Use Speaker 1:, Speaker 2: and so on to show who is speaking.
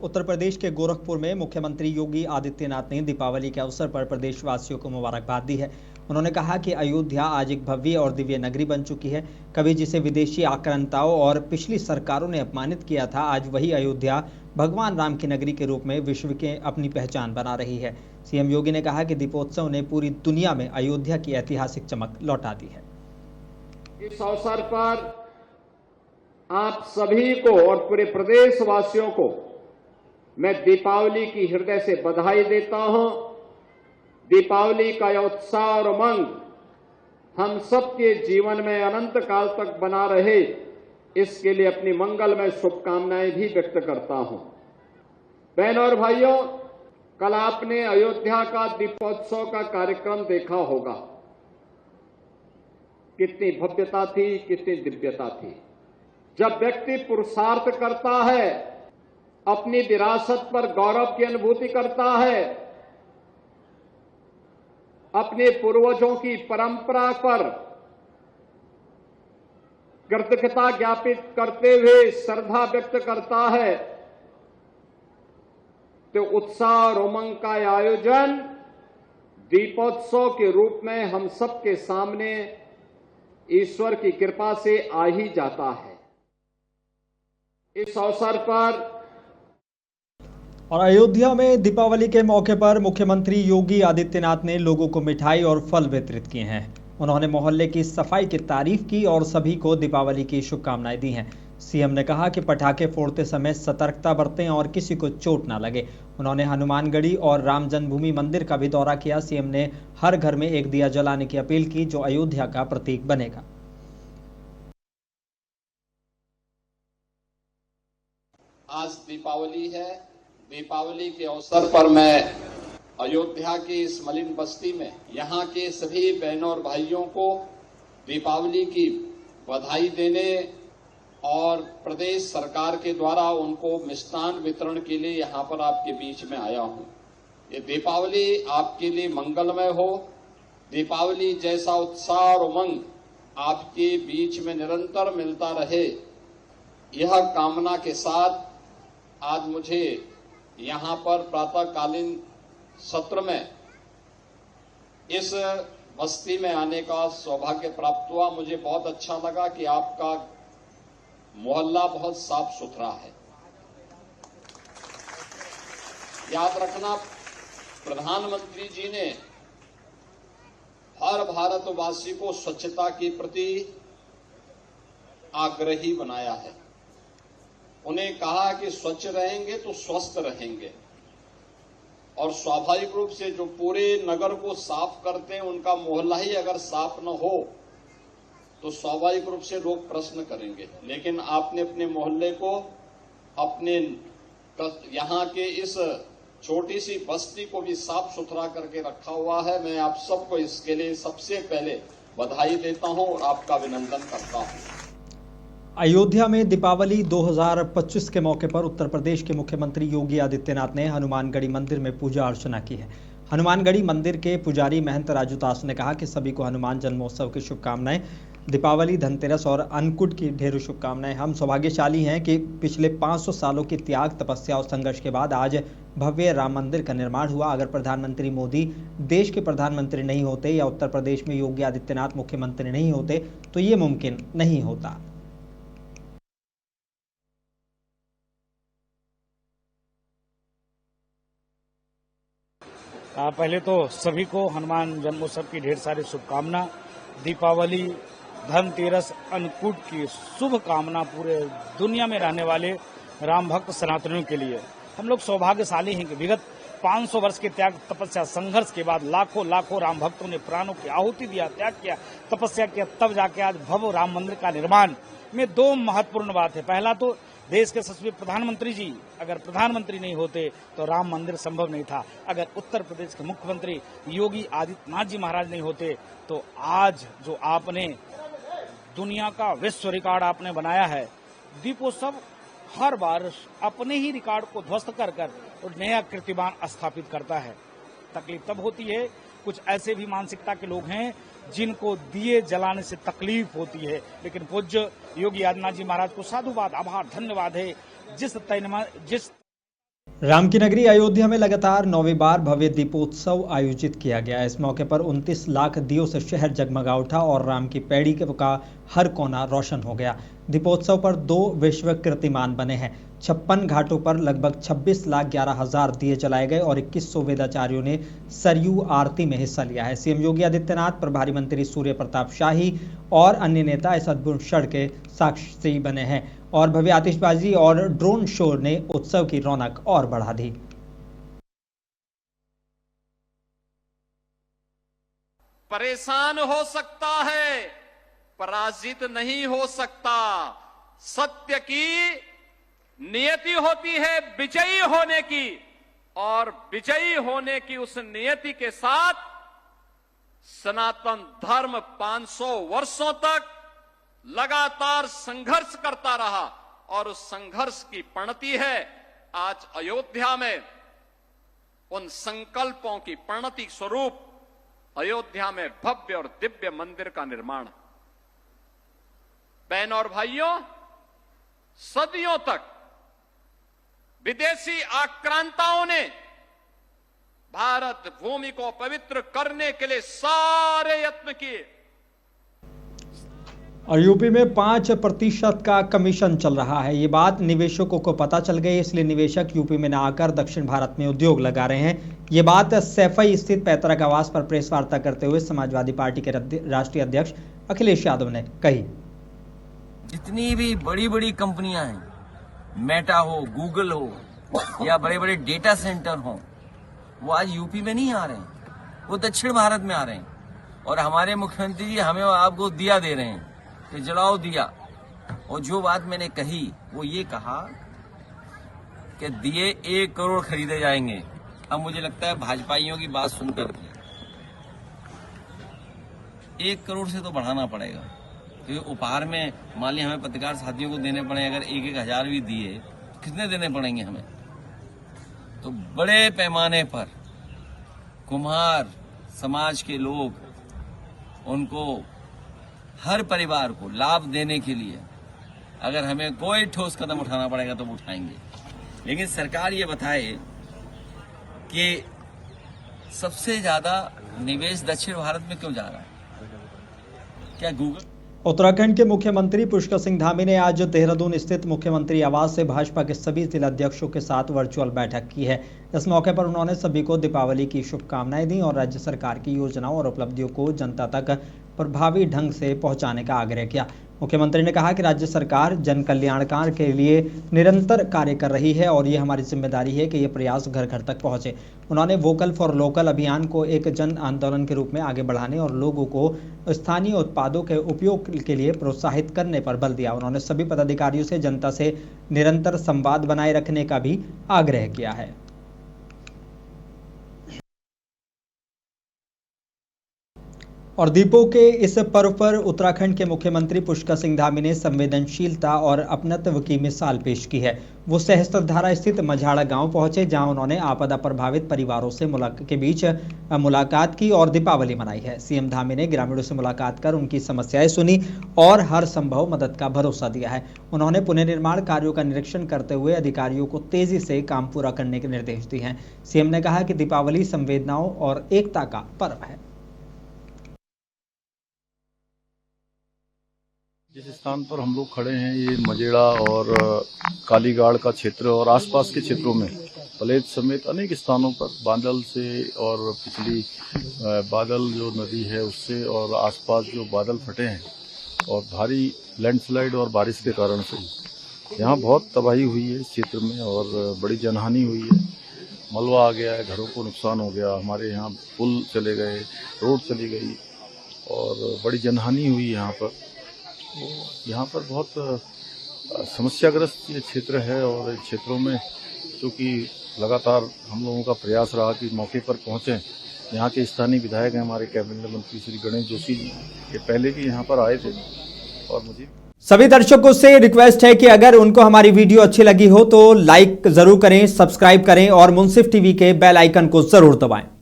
Speaker 1: उत्तर प्रदेश के गोरखपुर में मुख्यमंत्री योगी आदित्यनाथ ने दीपावली के अवसर पर प्रदेशवासियों को मुबारकबाद दी है। उन्होंने कहा कि अयोध्या आज एक भव्य और दिव्य नगरी बन चुकी है। कभी जिसे विदेशी आक्रांताओं और पिछली सरकारों ने अपमानित किया था, आज वही अयोध्या भगवान राम की नगरी के रूप में विश्व के अपनी पहचान बना रही है। सीएम योगी ने कहा कि दीपोत्सव ने पूरी दुनिया में अयोध्या की ऐतिहासिक चमक लौटा दी है।
Speaker 2: इस अवसर पर आप सभी को और पूरे प्रदेशवासियों को मैं दीपावली की हृदय से बधाई देता हूं। दीपावली का यह उत्साह और उमंग हम सबके जीवन में अनंत काल तक बना रहे, इसके लिए अपनी मंगलमय शुभकामनाएं भी व्यक्त करता हूं। बहनों और भाइयों, कल आपने अयोध्या का दीपोत्सव का कार्यक्रम देखा होगा। कितनी भव्यता थी, कितनी दिव्यता थी। जब व्यक्ति पुरुषार्थ करता है, अपनी विरासत पर गौरव की अनुभूति करता है, अपने पूर्वजों की परंपरा पर कृतज्ञता ज्ञापित करते हुए श्रद्धा व्यक्त करता है, तो उत्साह और उमंग का आयोजन दीपोत्सव के रूप में हम सबके सामने ईश्वर की कृपा से आ ही जाता है। इस अवसर पर
Speaker 1: और अयोध्या में दीपावली के मौके पर मुख्यमंत्री योगी आदित्यनाथ ने लोगों को मिठाई और फल वितरित किए हैं। उन्होंने मोहल्ले की सफाई की तारीफ की और सभी को दीपावली की शुभकामनाएं दी हैं। सीएम ने कहा कि पटाखे फोड़ते समय सतर्कता बरतें और किसी को चोट ना लगे। उन्होंने हनुमानगढ़ी और राम जन्मभूमि मंदिर का भी दौरा किया। सीएम ने हर घर में एक दिया जलाने की अपील की, जो अयोध्या का प्रतीक बनेगा।
Speaker 3: आज दीपावली है। दीपावली के अवसर पर मैं अयोध्या की इस मलिन बस्ती में यहाँ के सभी बहनों और भाइयों को दीपावली की बधाई देने और प्रदेश सरकार के द्वारा उनको मिष्ठान वितरण के लिए यहाँ पर आपके बीच में आया हूँ। ये दीपावली आपके लिए मंगलमय हो। दीपावली जैसा उत्साह और उमंग आपके बीच में निरंतर मिलता रहे, यह कामना के साथ आज मुझे यहाँ पर प्रातःकालीन सत्र में इस बस्ती में आने का सौभाग्य प्राप्त हुआ। मुझे बहुत अच्छा लगा कि आपका मोहल्ला बहुत साफ सुथरा है। याद रखना, प्रधानमंत्री जी ने हर भारतवासी को स्वच्छता के प्रति आग्रही बनाया है। उन्हें कहा कि स्वच्छ रहेंगे तो स्वस्थ रहेंगे, और स्वाभाविक रूप से जो पूरे नगर को साफ करते हैं, उनका मोहल्ला ही अगर साफ न हो तो स्वाभाविक रूप से लोग प्रश्न करेंगे। लेकिन आपने अपने मोहल्ले को, अपने यहाँ के इस छोटी सी बस्ती को भी साफ सुथरा करके रखा हुआ है। मैं आप सबको इसके लिए सबसे पहले बधाई देता हूं और आपका अभिनंदन करता हूं।
Speaker 1: अयोध्या में दीपावली 2025 के मौके पर उत्तर प्रदेश के मुख्यमंत्री योगी आदित्यनाथ ने हनुमानगढ़ी मंदिर में पूजा अर्चना की है। हनुमानगढ़ी मंदिर के पुजारी महंत राजूदास ने कहा कि सभी को हनुमान जन्मोत्सव की शुभकामनाएं। दीपावली, धनतेरस और अन्नकूट की ढेरों शुभकामनाएं। हम सौभाग्यशाली हैं कि पिछले 500 सालों की त्याग, तपस्या और संघर्ष के बाद आज भव्य राम मंदिर का निर्माण हुआ। अगर प्रधानमंत्री मोदी देश के प्रधानमंत्री नहीं होते या उत्तर प्रदेश में योगी आदित्यनाथ मुख्यमंत्री नहीं होते तो ये मुमकिन नहीं होता।
Speaker 4: पहले तो सभी को हनुमान जन्मोत्सव की ढेर सारी शुभकामना। दीपावली, धनतेरस, अन्नकूट की शुभ कामना पूरे दुनिया में रहने वाले राम भक्त सनातनियों के लिए। हम लोग सौभाग्यशाली हैं कि विगत 500 वर्ष के त्याग, तपस्या, संघर्ष के बाद लाखों राम भक्तों ने प्राणों की आहुति दिया, त्याग किया, तपस्या किया, तब जाके आज भव्य राम मंदिर का निर्माण में दो महत्वपूर्ण बात है। पहला तो देश के यशस्वी प्रधानमंत्री जी अगर प्रधानमंत्री नहीं होते तो राम मंदिर संभव नहीं था। अगर उत्तर प्रदेश के मुख्यमंत्री योगी आदित्यनाथ जी महाराज नहीं होते तो आज जो आपने दुनिया का विश्व रिकॉर्ड आपने बनाया है, दीपोत्सव हर बार अपने ही रिकॉर्ड को ध्वस्त कर और नया कीर्तिमान स्थापित करता है। तकलीफ तब होती है, कुछ ऐसे भी मानसिकता के लोग हैं जिनको दिए जलाने से तकलीफ होती है, लेकिन पूज्य योगी आदित्यनाथ जी महाराज को साधुवाद, आभार, धन्यवाद है जिस
Speaker 1: राम की नगरी अयोध्या में लगातार 9वीं बार भव्य दीपोत्सव आयोजित किया गया। इस मौके पर 29 लाख दियों से शहर जगमगा उठा और राम की पैड़ी का हर कोना रोशन हो गया। दीपोत्सव पर 2 विश्व कीर्तिमान बने हैं। 56 घाटों पर लगभग 26,11,000 दिए जलाए गए और 2100 वेदाचार्यों ने सरयू आरती में हिस्सा लिया है। सीएम योगी आदित्यनाथ, प्रभारी मंत्री सूर्य प्रताप शाही और अन्य नेता इस अद्भुत क्षण के साक्षी बने हैं और भव्य आतिशबाजी और ड्रोन शो ने उत्सव की रौनक और बढ़ा दी।
Speaker 5: परेशान हो सकता है, पराजित नहीं हो सकता। सत्य की नियति होती है विजयी होने की, और विजयी होने की उस नियति के साथ सनातन धर्म 500 वर्षों तक लगातार संघर्ष करता रहा और उस संघर्ष की परिणति है आज अयोध्या में। उन संकल्पों की परिणति स्वरूप अयोध्या में भव्य और दिव्य मंदिर का निर्माण। बहनों और भाइयों, सदियों तक विदेशी आक्रांताओं ने भारत भूमि को पवित्र करने के लिए सारे यत्न किए
Speaker 1: और यूपी में 5% का कमीशन चल रहा है। ये बात निवेशकों को पता चल गई, इसलिए निवेशक यूपी में न आकर दक्षिण भारत में उद्योग लगा रहे हैं। ये बात सैफई स्थित पैतृक आवास पर प्रेस वार्ता करते हुए समाजवादी पार्टी के राष्ट्रीय अध्यक्ष अखिलेश यादव ने कही।
Speaker 6: जितनी भी बड़ी बड़ी कंपनियां हैं, मेटा हो, गूगल हो या बड़े बड़े डेटा सेंटर हो, वो आज यूपी में नहीं आ रहे हैं, वो दक्षिण भारत में आ रहे हैं। और हमारे मुख्यमंत्री जी हमें आपको दिया दे रहे हैं कि जलाओ दिया। और जो बात मैंने कही वो ये कहा कि दिए 1 करोड़ खरीदे जाएंगे। अब मुझे लगता है भाजपाइयों की बात सुनकर 1 करोड़ से तो बढ़ाना पड़ेगा, क्योंकि उपहार में मान लिया हमें पत्रकार साथियों को देने पड़े, अगर 1-1 हजार भी दिए कितने देने पड़ेंगे हमें। तो बड़े पैमाने पर कुम्हार समाज के लोग, उनको हर परिवार को लाभ देने के लिए अगर हमें कोई ठोस कदम उठाना पड़ेगा तो उठाएंगे। लेकिन सरकार ये बताए कि सबसे ज्यादा निवेश दक्षिण भारत में क्यों जा रहा है। क्या गूगल
Speaker 1: उत्तराखंड के मुख्यमंत्री पुष्कर सिंह धामी ने आज देहरादून स्थित मुख्यमंत्री आवास से भाजपा के सभी जिलाध्यक्षों के साथ वर्चुअल बैठक की है। इस मौके पर उन्होंने सभी को दीपावली की शुभकामनाएं दी और राज्य सरकार की योजनाओं और उपलब्धियों को जनता तक प्रभावी ढंग से पहुंचाने का आग्रह किया। मुख्यमंत्री ने कहा कि राज्य सरकार जन कल्याणकार के लिए निरंतर कार्य कर रही है और ये हमारी जिम्मेदारी है कि ये प्रयास घर घर तक पहुंचे। उन्होंने वोकल फॉर लोकल अभियान को एक जन आंदोलन के रूप में आगे बढ़ाने और लोगों को स्थानीय उत्पादों के उपयोग के लिए प्रोत्साहित करने पर बल दिया। उन्होंने सभी पदाधिकारियों से जनता से निरंतर संवाद बनाए रखने का भी आग्रह किया है। और दीपों के इस पर्व पर उत्तराखंड के मुख्यमंत्री पुष्कर सिंह धामी ने संवेदनशीलता और अपनत्व की मिसाल पेश की है। वो सहस्त्रधारा स्थित मझाड़ा गांव पहुंचे, जहां उन्होंने आपदा प्रभावित परिवारों से मुलाकात की और दीपावली मनाई है। सीएम धामी ने ग्रामीणों से मुलाकात कर उनकी समस्याएं सुनी और हर संभव मदद का भरोसा दिया है। उन्होंने पुनर्निर्माण कार्यों का निरीक्षण करते हुए अधिकारियों को तेजी से काम पूरा करने के निर्देश दिए हैं। सीएम ने कहा कि दीपावली संवेदनाओं और एकता का पर्व है।
Speaker 7: जिस स्थान पर हम लोग खड़े हैं, ये मजेड़ा और कालीगाड़ का क्षेत्र और आसपास के क्षेत्रों में पलेज समेत अनेक स्थानों पर बादल से और पिछली बादल जो नदी है उससे और आसपास जो बादल फटे हैं और भारी लैंडस्लाइड और बारिश के कारण से यहाँ बहुत तबाही हुई है इस क्षेत्र में और बड़ी जनहानि हुई है। मलबा आ गया है, घरों को नुकसान हो गया, हमारे यहाँ पुल चले गए, रोड चली गई और बड़ी जनहानि हुई यहाँ पर। यहाँ पर बहुत समस्याग्रस्त ये क्षेत्र है और इस क्षेत्रों में चूँकि लगातार हम लोगों का प्रयास रहा कि मौके पर पहुँचें। यहाँ के स्थानीय विधायक हैं हमारे कैबिनेट मंत्री श्री गणेश जोशी जी, ये पहले भी यहाँ पर आए थे और मुझे
Speaker 1: सभी दर्शकों से रिक्वेस्ट है कि अगर उनको हमारी वीडियो अच्छी लगी हो तो लाइक जरूर करें, सब्सक्राइब करें और मुंसिफ टीवी के बेल आइकन को जरूर दबाएं।